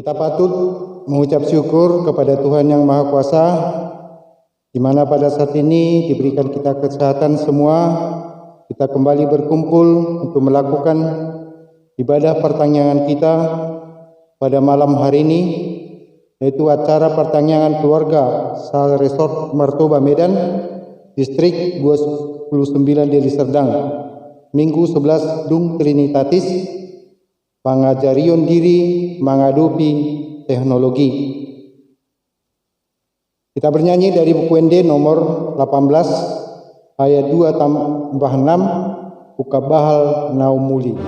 Kita patut mengucap syukur kepada Tuhan Yang Maha Kuasa, di mana pada saat ini diberikan kita kesehatan semua. Kita kembali berkumpul untuk melakukan ibadah pertanyaan kita pada malam hari ini, yaitu acara pertanyaan keluarga Sal Resort Martoba Medan, Distrik 29 Deli Serdang, Minggu 11 Dung Trinitatis, pangajarion diri menghadapi teknologi. Kita bernyanyi dari buku ND nomor 18 ayat 2 tambah 6, Ukabahal Naumuli.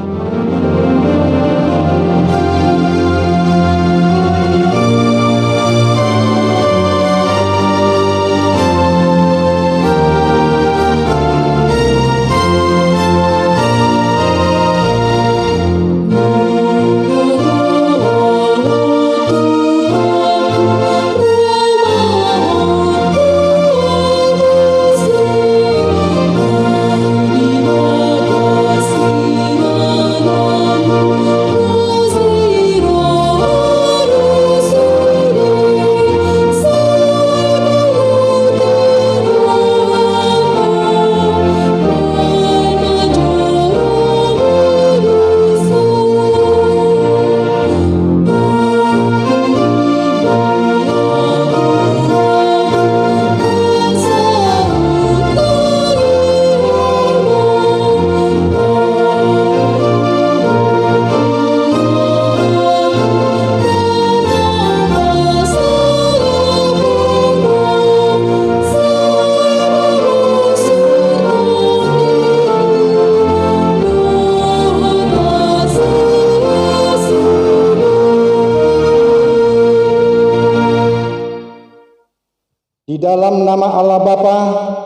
Di dalam nama Allah Bapa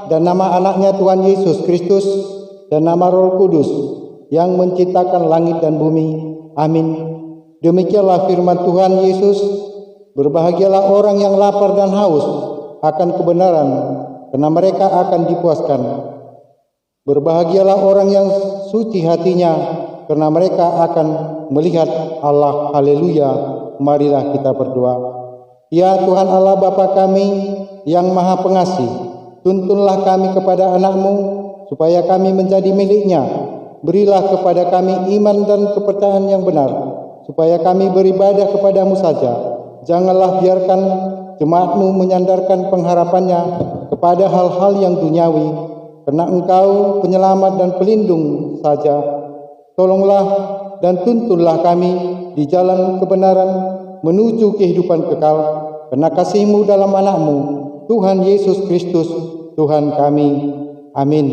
dan nama anaknya Tuhan Yesus Kristus dan nama Roh Kudus yang menciptakan langit dan bumi. Amin. Demikianlah firman Tuhan Yesus. Berbahagialah orang yang lapar dan haus akan kebenaran, karena mereka akan dipuaskan. Berbahagialah orang yang suci hatinya, karena mereka akan melihat Allah. Haleluya. Marilah kita berdoa. Ya Tuhan Allah Bapa kami yang Maha Pengasih, tuntunlah kami kepada anak-Mu, supaya kami menjadi milik-Nya. Berilah kepada kami iman dan kepercayaan yang benar, supaya kami beribadah kepada-Mu saja. Janganlah biarkan jemaat-Mu menyandarkan pengharapannya kepada hal-hal yang duniawi, karena Engkau penyelamat dan pelindung saja. Tolonglah dan tuntunlah kami di jalan kebenaran menuju kehidupan kekal, karena kasih-Mu dalam anak-Mu, Tuhan Yesus Kristus, Tuhan kami. Amin.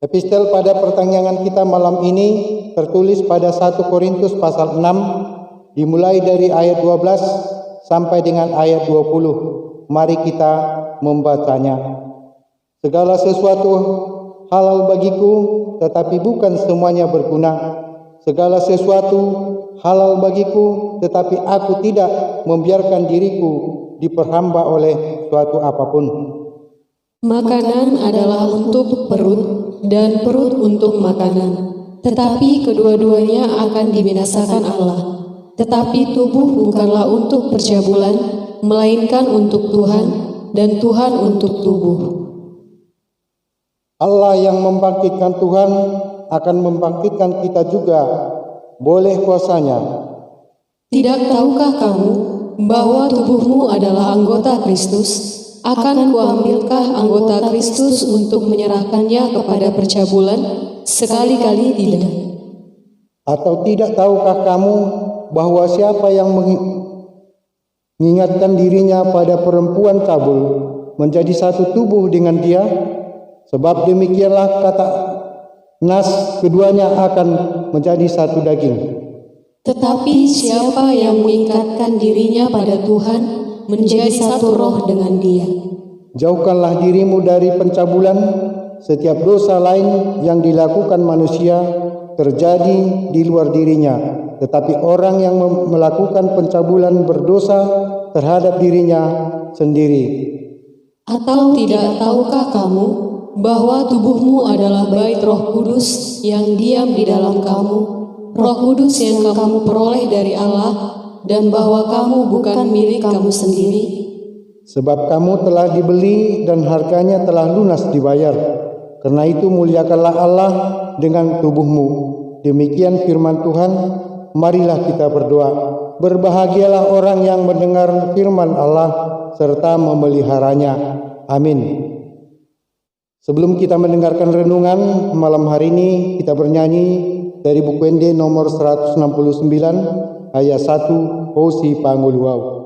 Epistel pada pertanyaan kita malam ini tertulis pada 1 Korintus pasal 6, dimulai dari ayat 12 sampai dengan ayat 20. Mari kita membacanya. Segala sesuatu halal bagiku, tetapi bukan semuanya berguna. Segala sesuatu halal bagiku, tetapi aku tidak membiarkan diriku diperhamba oleh suatu apapun. Makanan adalah untuk perut dan perut untuk makanan, tetapi kedua-duanya akan dibinasakan Allah. Tetapi tubuh bukanlah untuk percabulan, melainkan untuk Tuhan, dan Tuhan untuk tubuh. Allah yang membangkitkan Tuhan akan membangkitkan kita juga, boleh kuasanya. Tidak tahukah kamu bahwa tubuhmu adalah anggota Kristus? Akan kuambilkah anggota Kristus untuk menyerahkannya kepada percabulan? Sekali-kali tidak. Atau tidak tahukah kamu bahwa siapa yang mengingatkan dirinya pada perempuan cabul menjadi satu tubuh dengan dia? Sebab demikianlah kata nas, keduanya akan menjadi satu daging. Tetapi siapa yang mengikatkan dirinya pada Tuhan menjadi satu roh dengan Dia. Jauhkanlah dirimu dari pencabulan. Setiap dosa lain yang dilakukan manusia terjadi di luar dirinya, tetapi orang yang melakukan pencabulan berdosa terhadap dirinya sendiri. Atau tidak tahukah kamu bahwa tubuhmu adalah bait Roh Kudus yang diam di dalam kamu, Roh Kudus yang kamu peroleh dari Allah, dan bahwa kamu bukan milik kamu sendiri. Sebab kamu telah dibeli dan harganya telah lunas dibayar. Karena itu muliakanlah Allah dengan tubuhmu. Demikian firman Tuhan. Marilah kita berdoa. Berbahagialah orang yang mendengar firman Allah serta memeliharanya. Amin. Sebelum kita mendengarkan renungan malam hari ini, kita bernyanyi dari buku ND nomor 169 ayat 1, Hosi Panguluau.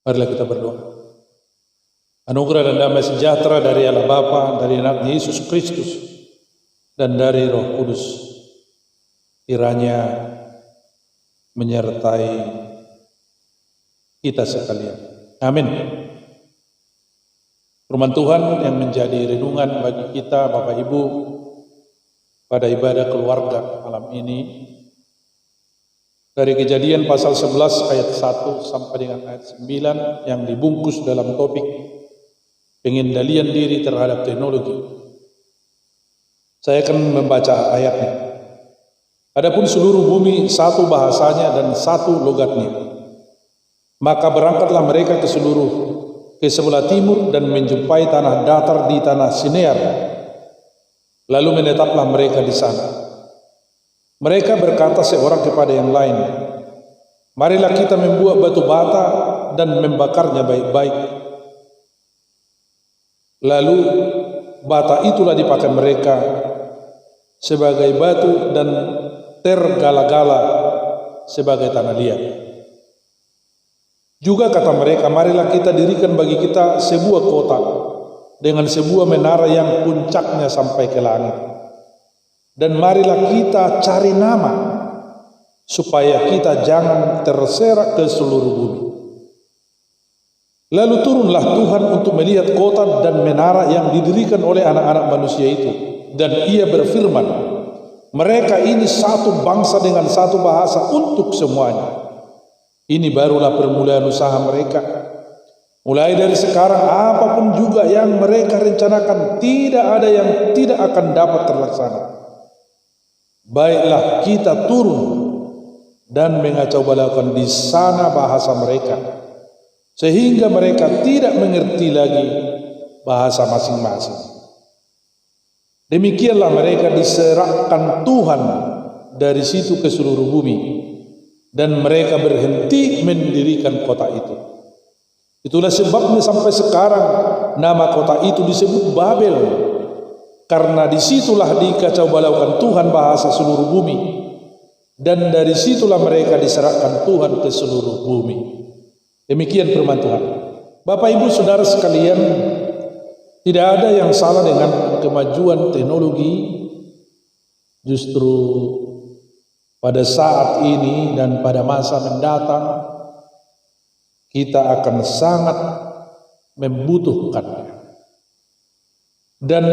Marilah kita berdoa. Anugerah dan damai sejahtera dari Allah Bapa, dari Anak Yesus Kristus, dan dari Roh Kudus kiranya menyertai kita sekalian. Amin. Firman Tuhan yang menjadi renungan bagi kita Bapak Ibu pada ibadah keluarga malam ini dari Kejadian pasal 11 ayat 1 sampai dengan ayat 9 yang dibungkus dalam topik pengendalian diri terhadap teknologi. Saya akan membaca ayatnya. Adapun seluruh bumi satu bahasanya dan satu logatnya. Maka berangkatlah mereka ke sebelah timur dan menjumpai tanah datar di tanah Sinear. Lalu menetaplah mereka di sana. Mereka berkata seorang kepada yang lain, marilah kita membuat batu bata dan membakarnya baik-baik. Lalu bata itulah dipakai mereka sebagai batu dan tergala-gala sebagai tanah liat. Juga kata mereka, marilah kita dirikan bagi kita sebuah kota dengan sebuah menara yang puncaknya sampai ke langit. Dan marilah kita cari nama, supaya kita jangan terserak ke seluruh bumi. Lalu turunlah Tuhan untuk melihat kota dan menara yang didirikan oleh anak-anak manusia itu. Dan ia berfirman, mereka ini satu bangsa dengan satu bahasa untuk semuanya. Ini barulah permulaan usaha mereka. Mulai dari sekarang apapun juga yang mereka rencanakan, tidak ada yang tidak akan dapat terlaksana. Baiklah kita turun dan mengacaubalaukan di sana bahasa mereka, sehingga mereka tidak mengerti lagi bahasa masing-masing. Demikianlah mereka diserahkan Tuhan dari situ ke seluruh bumi, dan mereka berhenti mendirikan kota itu. Itulah sebabnya sampai sekarang nama kota itu disebut Babel, karena disitulah dikacaubalaukan Tuhan bahasa seluruh bumi, dan dari situlah mereka diserahkan Tuhan ke seluruh bumi. Demikian firman Tuhan. Bapak Ibu Saudara sekalian, tidak ada yang salah dengan kemajuan teknologi. Justru pada saat ini dan pada masa mendatang kita akan sangat membutuhkannya. Dan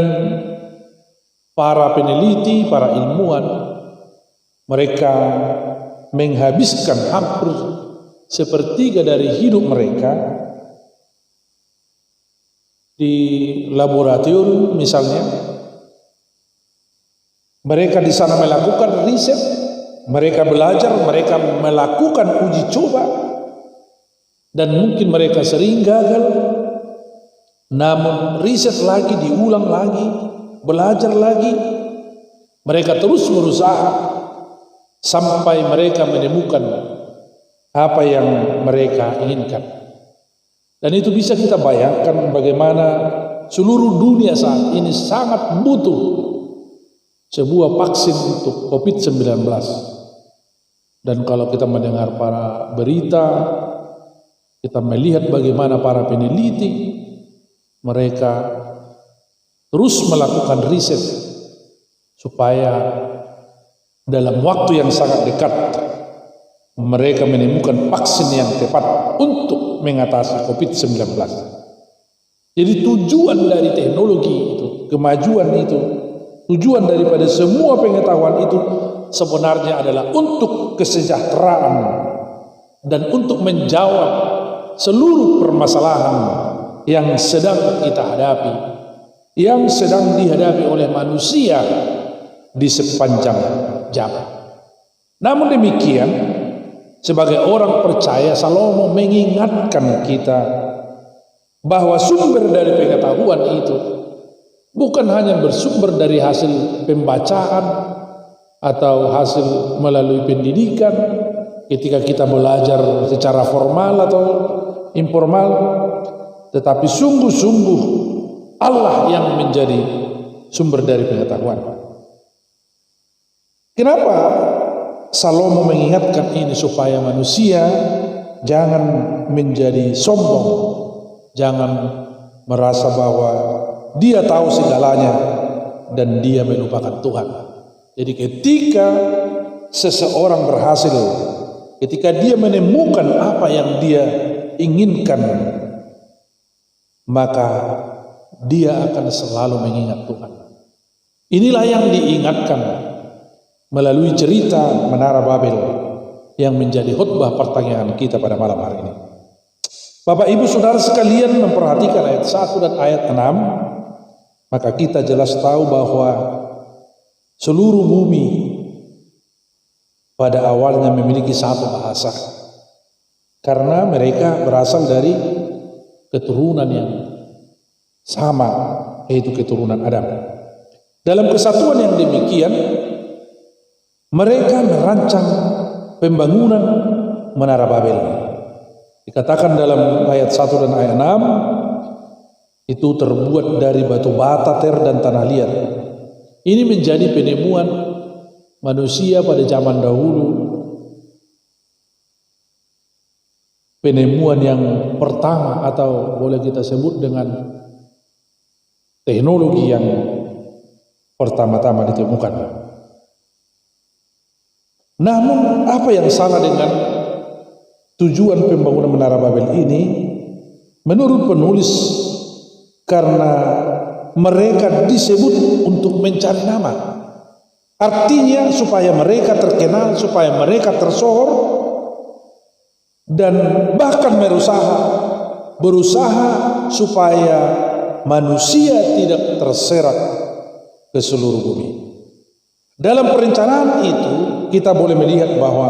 para peneliti, para ilmuwan, mereka menghabiskan hampir sepertiga dari hidup mereka di laboratorium misalnya. Mereka di sana melakukan riset Mereka belajar, mereka melakukan uji coba, dan mungkin mereka sering gagal. Namun riset lagi, diulang lagi, belajar lagi. Mereka terus berusaha sampai mereka menemukan apa yang mereka inginkan. Dan itu bisa kita bayangkan bagaimana seluruh dunia saat ini sangat butuh sebuah vaksin untuk COVID-19. Dan kalau kita mendengar para berita, kita melihat bagaimana para peneliti, mereka terus melakukan riset supaya dalam waktu yang sangat dekat mereka menemukan vaksin yang tepat untuk mengatasi COVID-19. Jadi tujuan dari teknologi itu, kemajuan itu, tujuan daripada semua pengetahuan itu sebenarnya adalah untuk kesejahteraan dan untuk menjawab seluruh permasalahan yang sedang kita hadapi, yang sedang dihadapi oleh manusia di sepanjang zaman. Namun demikian, sebagai orang percaya, Salomo mengingatkan kita bahwa sumber dari pengetahuan itu bukan hanya bersumber dari hasil pembacaan atau hasil melalui pendidikan ketika kita belajar secara formal atau informal, tetapi sungguh-sungguh Allah yang menjadi sumber dari pengetahuan. Kenapa Salomo mengingatkan ini? Supaya manusia jangan menjadi sombong, jangan merasa bahwa dia tahu segalanya dan dia melupakan Tuhan. Jadi ketika seseorang berhasil, ketika dia menemukan apa yang dia inginkan, maka dia akan selalu mengingat Tuhan. Inilah yang diingatkan melalui cerita Menara Babel yang menjadi khutbah pertanyaan kita pada malam hari ini. Bapak Ibu Saudara sekalian memperhatikan ayat 1 dan ayat 6, maka kita jelas tahu bahwa seluruh bumi pada awalnya memiliki satu bahasa, karena mereka berasal dari keturunan yang sama, yaitu keturunan Adam. Dalam kesatuan yang demikian, mereka merancang pembangunan Menara Babel. Dikatakan dalam ayat 1 dan ayat 6, itu terbuat dari batu bata, ter, dan tanah liat. Ini menjadi penemuan manusia pada zaman dahulu, penemuan yang pertama, atau boleh kita sebut dengan teknologi yang pertama-tama ditemukan. Namun apa yang salah dengan tujuan pembangunan Menara Babel ini? Menurut penulis, karena mereka disebut untuk mencari nama. Artinya supaya mereka terkenal, supaya mereka tersohor, dan bahkan berusaha supaya manusia tidak terserak ke seluruh bumi. Dalam perencanaan itu kita boleh melihat bahwa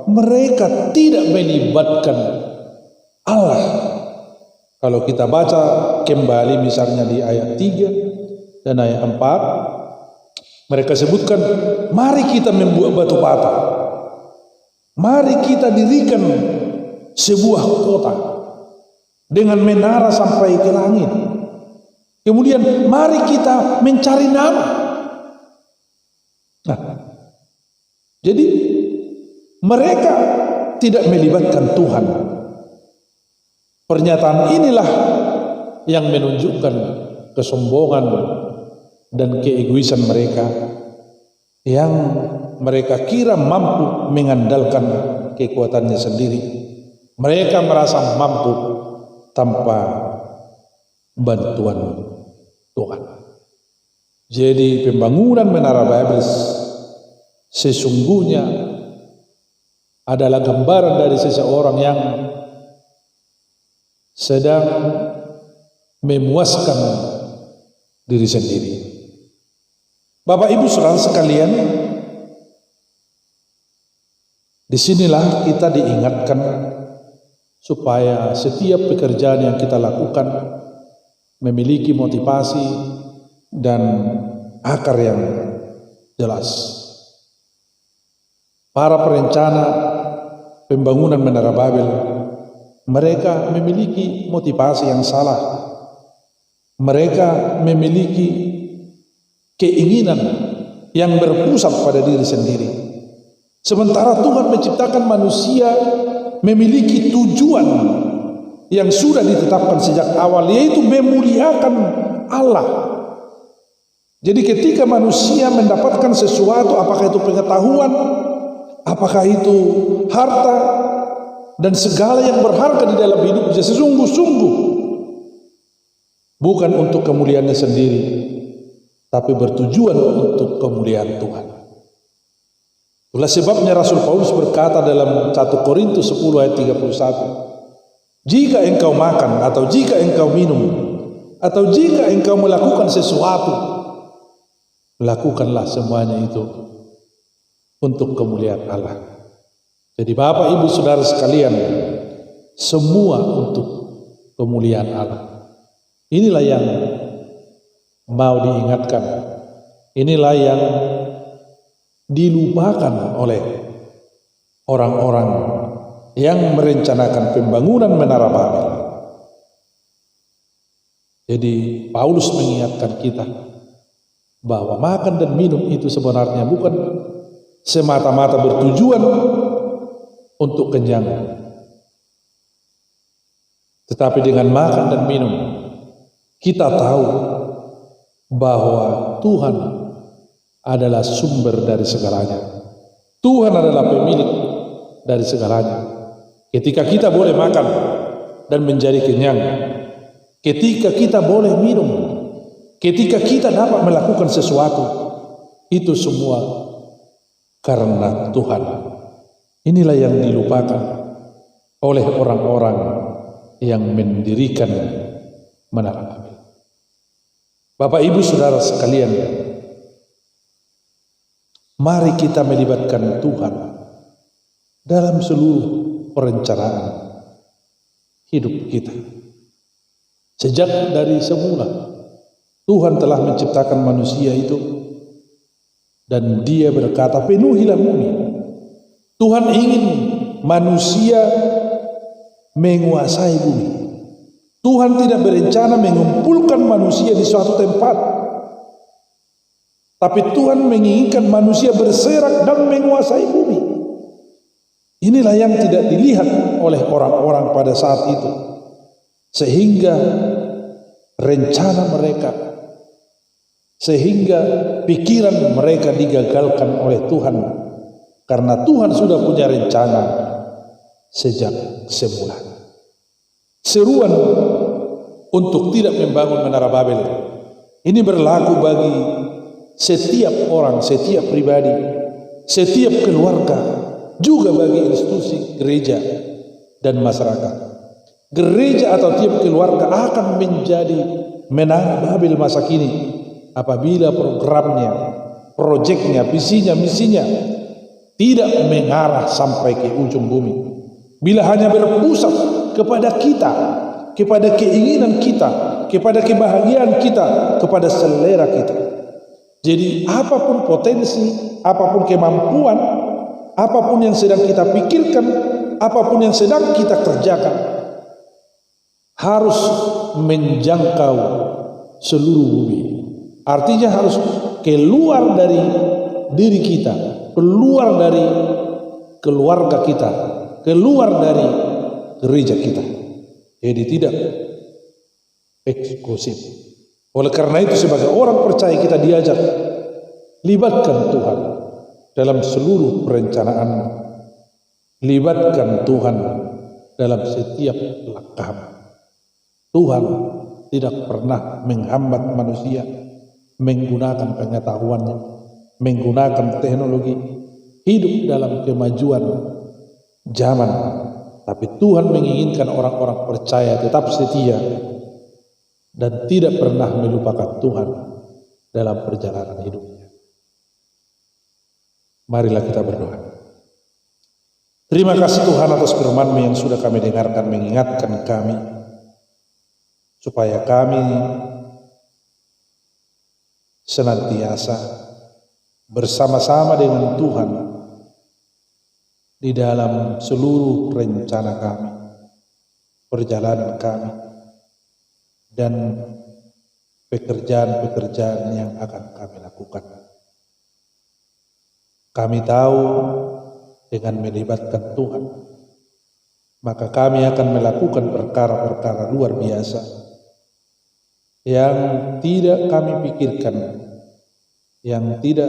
mereka tidak melibatkan Allah. Kalau kita baca kembali misalnya di ayat 3 dan ayat 4, mereka sebutkan, mari kita membuat batu bata, mari kita dirikan sebuah kota dengan menara sampai ke langit. Kemudian mari kita mencari nama. Nah, jadi mereka tidak melibatkan Tuhan. Pernyataan inilah yang menunjukkan kesombongan dan keegoisan mereka, yang mereka kira mampu mengandalkan kekuatannya sendiri. Mereka merasa mampu tanpa bantuan Tuhan. Jadi pembangunan Menara Babel sesungguhnya adalah gambaran dari seseorang yang sedang memuaskan diri sendiri. Bapak Ibu Saudara sekalian, Disinilah kita diingatkan supaya setiap pekerjaan yang kita lakukan memiliki motivasi dan akar yang jelas. Para perencana pembangunan Menara Babel, mereka memiliki motivasi yang salah. Mereka memiliki keinginan yang berpusat pada diri sendiri. Sementara Tuhan menciptakan manusia memiliki tujuan yang sudah ditetapkan sejak awal, yaitu memuliakan Allah. Jadi ketika manusia mendapatkan sesuatu, apakah itu pengetahuan, apakah itu harta, dan segala yang berharga di dalam hidupnya, sesungguh-sungguh bukan untuk kemuliaannya sendiri, tapi bertujuan untuk kemuliaan Tuhan. Itulah sebabnya Rasul Paulus berkata dalam 1 Korintus 10 ayat 31, jika engkau makan, atau jika engkau minum, atau jika engkau melakukan sesuatu, lakukanlah semuanya itu untuk kemuliaan Allah. Jadi Bapak Ibu Saudara sekalian, semua untuk kemuliaan Allah. Inilah yang mau diingatkan. Inilah yang dilupakan oleh orang-orang yang merencanakan pembangunan Menara Babel. Jadi Paulus mengingatkan kita bahwa makan dan minum itu sebenarnya bukan semata-mata bertujuan untuk kenyang, tetapi dengan makan dan minum kita tahu bahwa Tuhan adalah sumber dari segalanya. Tuhan adalah pemilik dari segalanya. Ketika kita boleh makan dan menjadi kenyang, ketika kita boleh minum, ketika kita dapat melakukan sesuatu, itu semua karena Tuhan. Inilah yang dilupakan oleh orang-orang yang mendirikan Menara Babel. Bapak Ibu Saudara sekalian, mari kita melibatkan Tuhan dalam seluruh perencanaan hidup kita. Sejak dari semula Tuhan telah menciptakan manusia itu, dan Dia berkata, penuhilah bumi. Tuhan ingin manusia menguasai bumi. Tuhan tidak berencana mengumpulkan manusia di suatu tempat, tapi Tuhan menginginkan manusia berserak dan menguasai bumi. Inilah yang tidak dilihat oleh orang-orang pada saat itu, sehingga rencana mereka, sehingga pikiran mereka digagalkan oleh Tuhan, karena Tuhan sudah punya rencana sejak semula. Seruan untuk tidak membangun Menara Babel ini berlaku bagi setiap orang, setiap pribadi, setiap keluarga, juga bagi institusi gereja dan masyarakat. Gereja atau tiap keluarga akan menjadi Menara Babel masa kini apabila programnya, proyeknya, visinya, misinya tidak mengarah sampai ke ujung bumi. Bila hanya berpusat kepada kita, kepada keinginan kita, kepada kebahagiaan kita, kepada selera kita. Jadi apapun potensi, apapun kemampuan, apapun yang sedang kita pikirkan, apapun yang sedang kita kerjakan, harus menjangkau seluruh bumi. Artinya harus keluar dari diri kita, keluar dari keluarga kita, keluar dari gereja kita. Jadi tidak eksklusif. Oleh karena itu sebagai orang percaya kita diajar, libatkan Tuhan dalam seluruh perencanaan. Libatkan Tuhan dalam setiap langkah. Tuhan tidak pernah menghambat manusia menggunakan pengetahuannya, menggunakan teknologi, hidup dalam kemajuan zaman. Tapi Tuhan menginginkan orang-orang percaya tetap setia dan tidak pernah melupakan Tuhan dalam perjalanan hidupnya. Marilah kita berdoa. Terima kasih Tuhan atas firman-Mu yang sudah kami dengarkan, mengingatkan kami supaya kami senantiasa bersama-sama dengan Tuhan di dalam seluruh rencana kami, perjalanan kami, dan pekerjaan-pekerjaan yang akan kami lakukan. Kami tahu dengan melibatkan Tuhan, maka kami akan melakukan perkara-perkara luar biasa yang tidak kami pikirkan, yang tidak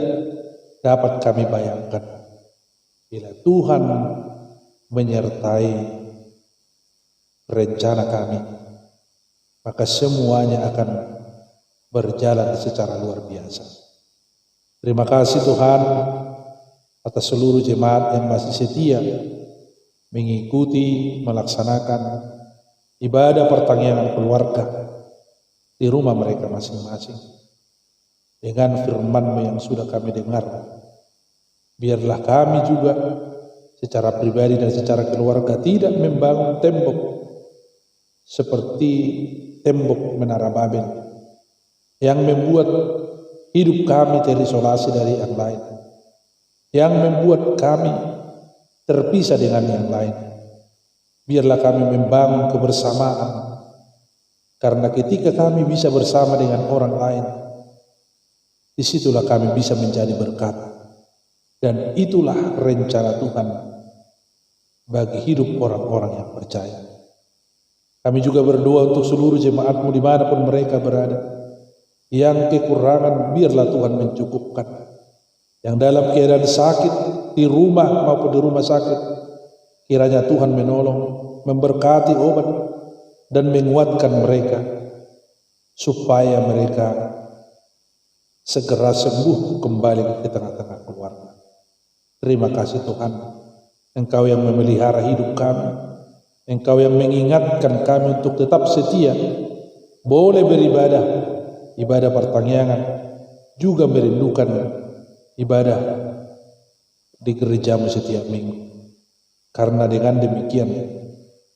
dapat kami bayangkan. Bila Tuhan menyertai rencana kami, maka semuanya akan berjalan secara luar biasa. Terima kasih Tuhan atas seluruh jemaat yang masih setia mengikuti, melaksanakan ibadah pertanggungan keluarga di rumah mereka masing-masing. Dengan firman-Mu yang sudah kami dengar, biarlah kami juga secara pribadi dan secara keluarga tidak membangun tembok seperti tembok Menara Babel yang membuat hidup kami terisolasi dari yang lain, yang membuat kami terpisah dengan yang lain. Biarlah kami membangun kebersamaan, karena ketika kami bisa bersama dengan orang lain, disitulah kami bisa menjadi berkat. Dan itulah rencana Tuhan bagi hidup orang-orang yang percaya. Kami juga berdoa untuk seluruh jemaat-Mu dimanapun mereka berada, yang kekurangan biarlah Tuhan mencukupkan. Yang dalam keadaan sakit di rumah maupun di rumah sakit, kiranya Tuhan menolong, memberkati obat dan menguatkan mereka supaya mereka segera sembuh kembali ke tengah-tengah keluarga. Terima kasih Tuhan, Engkau yang memelihara hidup kami, Engkau yang mengingatkan kami untuk tetap setia, boleh beribadah, ibadah pertanggungan, juga merindukan ibadah di gereja-Mu setiap minggu. Karena dengan demikian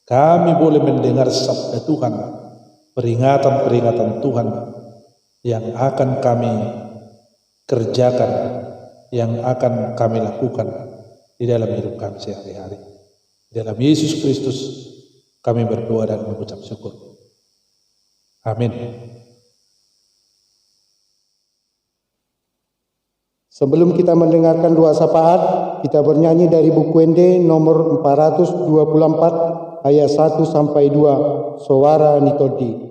kami boleh mendengar sabda Tuhan, peringatan-peringatan Tuhan yang akan kami kerjakan, yang akan kami lakukan di dalam hidup kami sehari-hari. Di dalam Yesus Kristus kami berdoa dan mengucap syukur. Amin. Sebelum kita mendengarkan doa syafaat, kita bernyanyi dari buku Ende nomor 424 ayat 1 sampai 2, Suara Nitodi.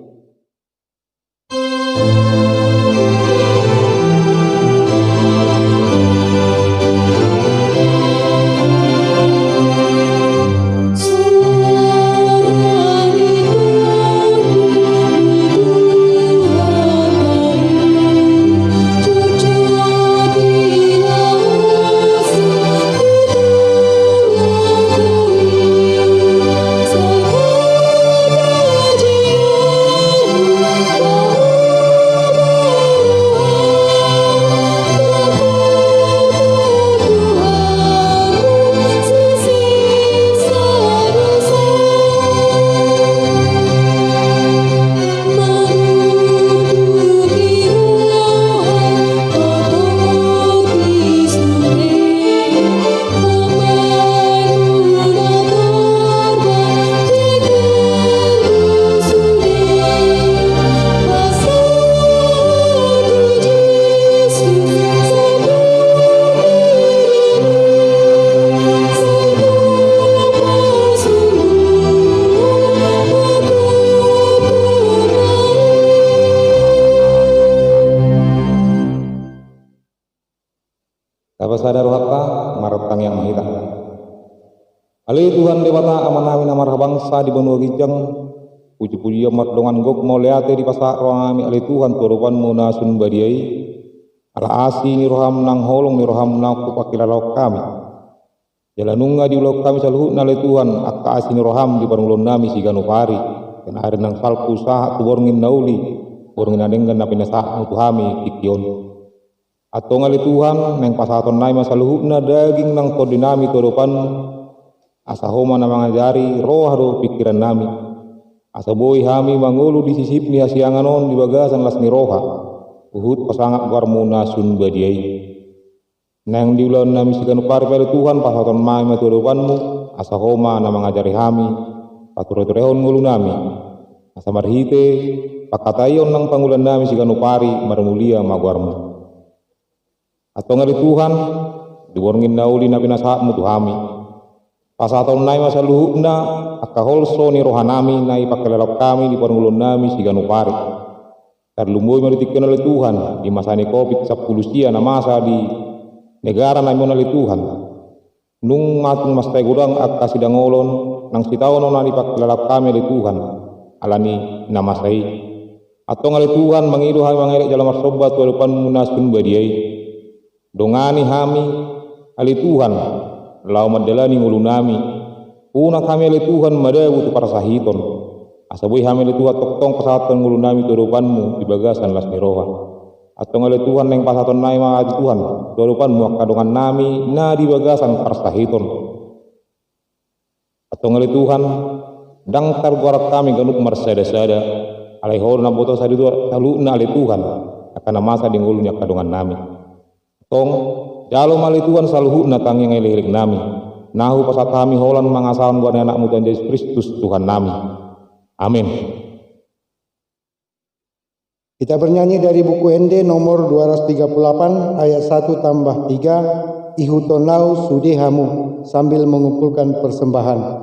Sadar hatta marotang yang mahita. Ali Tuhan dewata amanami namar bangsa di benua gijang. Puji-puji amat dongan gok mauleate di pasak rohami ali Tuhan turupan munasun badiai. Ala asi ni roham nang holong ni roham nang kupakilalok kami. Jalanunga di ulok kami saluhut na ali Tuhan akka asi ni roham di panulon nami siganupari. Dan hari nang salku sahat tu borngin nauli. Borngin adenggan na pinasak mutuhami kikion. Atau ngali Tuhan neng pasaton nai masaluhutna daging nang todinami todopan asa homa na mangajari roh do pikiran nami, asa boi hami mangulu di sisip ni hasianganon di bagasan las ni roha, uhut pasangak warmuna sun badiai. Nang diulan nami sikan upari pada Tuhan pasaton mai matudupanmu, asa homa na mangajari hami, paturehon ngulu nami, asa marhite pakatayon nang pangulan nami sikan upari marmulia magwarmu. Atau ngali Tuhan diborngin nauli na pinasaatmu tuhami, pasaton nai masa luhukna akaholso ni rohanami nai pakelelok kami di pangulun nami sikan upari. Terlumboy maritikkan oleh Tuhan di masa ni COVID-19 na masa di negara na imunali Tuhan, nung matung mas gudang ak kasidangolon nang sitaon na ipaklalap kami oleh Tuhan alani namasai atau ngali Tuhan mangidu hami mangelek dalam marsobat walaupun munasun badiai dongani hami ali Tuhan lau madalani ngulu nami una kami ali Tuhan madawu tu para sahiton asabui hami ali Tuhan toktong pasatan ngulu nami turupanmu di bagasan las niroha. Atau ngali Tuhan yang pasaton nai ma Tuhan dorupan muak kadongan nami na di bagasan parsahiton. Atau ngali Tuhan dang targorak kami ganuk marsada-sada alaihor na boto sadi talu na ali Tuhan akan masa dingulunya kadongan nami. Tong jalo mali Tuhan saluhu na tangi ngelilik nami. Nahu pasat kami holan mangasalan buat anakmu Tuhan Yesus Kristus Tuhan nami. Amin. Kita bernyanyi dari buku ND nomor 238 ayat 1 tambah 3 Ihutonau Sudehamu sambil mengumpulkan persembahan.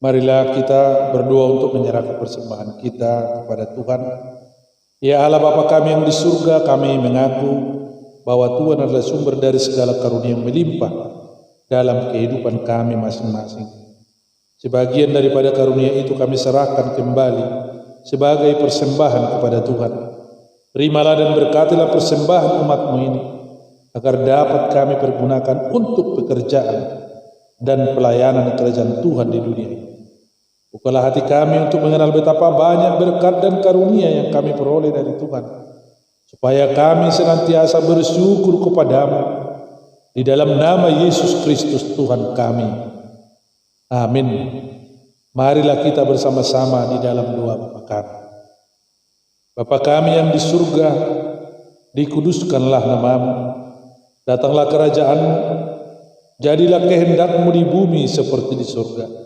Marilah kita berdoa untuk menyerahkan persembahan kita kepada Tuhan. Ya Allah Bapa kami yang di surga, kami mengaku bahwa Tuhan adalah sumber dari segala karunia yang melimpah dalam kehidupan kami masing-masing. Sebagian daripada karunia itu kami serahkan kembali sebagai persembahan kepada Tuhan. Terimalah dan berkatilah persembahan umat-Mu ini, agar dapat kami pergunakan untuk pekerjaan dan pelayanan kerajaan Tuhan di dunia ini. Bukalah hati kami untuk mengenal betapa banyak berkat dan karunia yang kami peroleh dari Tuhan, supaya kami senantiasa bersyukur kepadamu di dalam nama Yesus Kristus Tuhan kami. Amin. Marilah kita bersama-sama di dalam doa Bapa kami. Bapa kami yang di surga, dikuduskanlah nama-Mu, datanglah kerajaan-Mu, jadilah kehendak-Mu di bumi seperti di surga.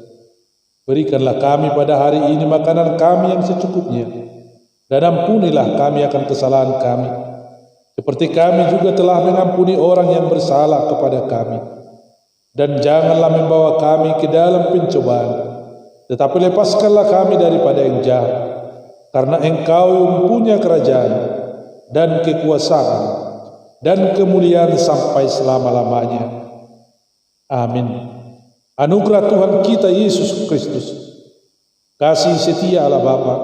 Berikanlah kami pada hari ini makanan kami yang secukupnya, dan ampunilah kami akan kesalahan kami, seperti kami juga telah mengampuni orang yang bersalah kepada kami. Dan janganlah membawa kami ke dalam pencobaan, tetapi lepaskanlah kami daripada yang jahat, karena Engkau yang punya kerajaan, dan kekuasaan, dan kemuliaan sampai selama-lamanya. Amin. Anugerah Tuhan kita Yesus Kristus, kasih setia Allah Bapa,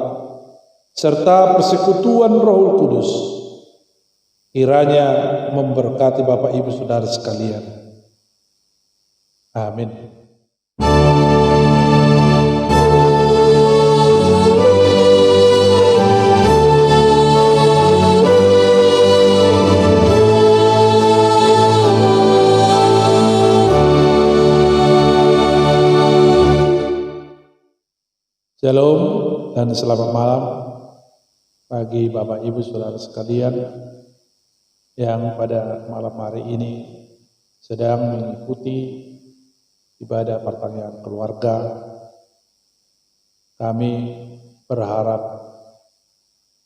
serta persekutuan Roh Kudus, kiranya memberkati Bapak Ibu Saudara sekalian. Amin. Shalom dan selamat malam bagi Bapak Ibu Saudara sekalian yang pada malam hari ini sedang mengikuti ibadah pertanyaan keluarga. Kami berharap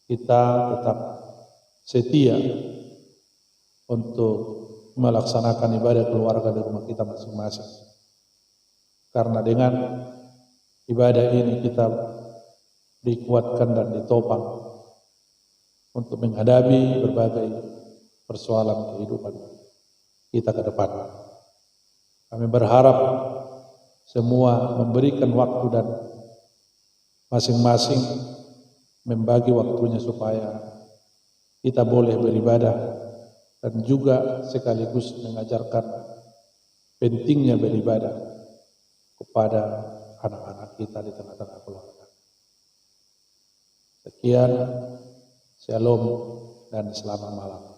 kita tetap setia untuk melaksanakan ibadah keluarga di rumah kita masing-masing. Karena dengan ibadah ini kita dikuatkan dan ditopang untuk menghadapi berbagai persoalan kehidupan kita ke depan. Kami berharap semua memberikan waktu dan masing-masing membagi waktunya supaya kita boleh beribadah dan juga sekaligus mengajarkan pentingnya beribadah kepada anak-anak kita di tengah-tengah keluarga. Sekian, shalom dan selamat malam.